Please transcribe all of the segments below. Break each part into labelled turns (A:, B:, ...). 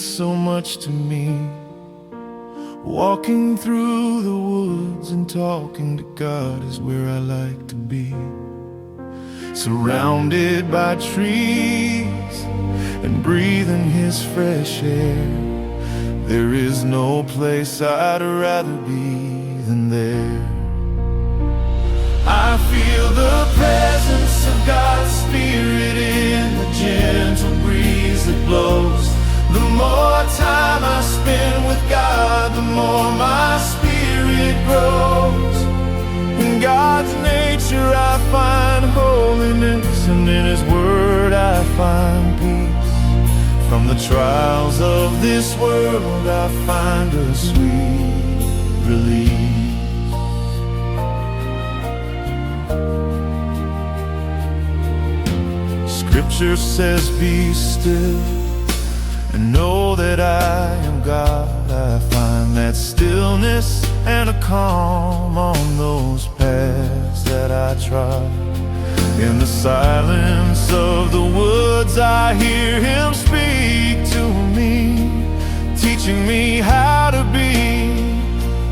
A: so much to me. Walking through the woods and talking to God is where I like to be. Surrounded by trees and breathing His fresh air, there is no place I'd rather be than there. I feel the presence of God's Spirit in the gentle breeze that blows. The more time I spend with God, the more my spirit grows. In God's nature I find holiness, and in His Word I find peace. From the trials of this world I find a sweet release. Scripture says, be still and know that I am God. I find that stillness and a calm on those paths that I trod. In the silence of the woods I hear Him speak to me, teaching me how to be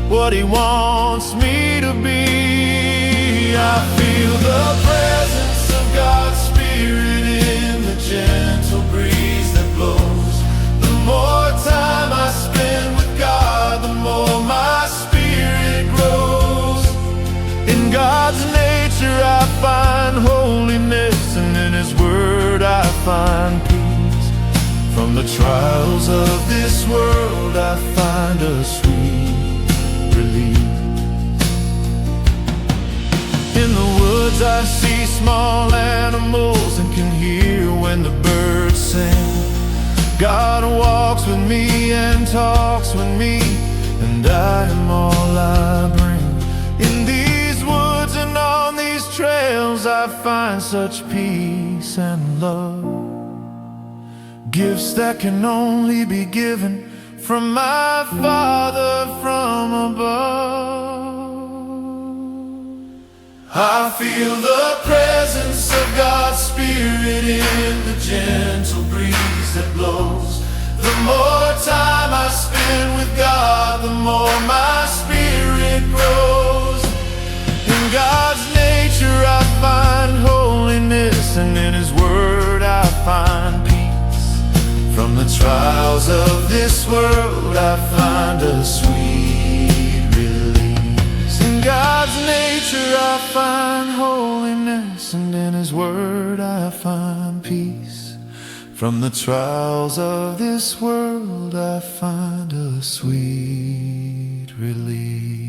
A: what He wants me to be. I feel the presence of God's Spirit in the gentle breeze that blows. The more time I spend with God, the more my spirit grows. In God's nature I find holiness, and in His Word I find peace. From the trials of this world I find a sweet relief. In the woods I see small animals and can hear when the birds sing. God walks with me and talks with me, and I am all I bring. In these woods and on these trails I find such peace and love, gifts that can only be given from my Father from above. I feel the presence of God's Spirit in the gentle breeze that blows. The more time I spend with God, the more my spirit grows. In God's nature I find holiness, and in His Word I find peace. From the trials of this world I find a sweet release. In God's nature I find holiness, and in His Word I find peace. From the trials of this world I find a sweet relief.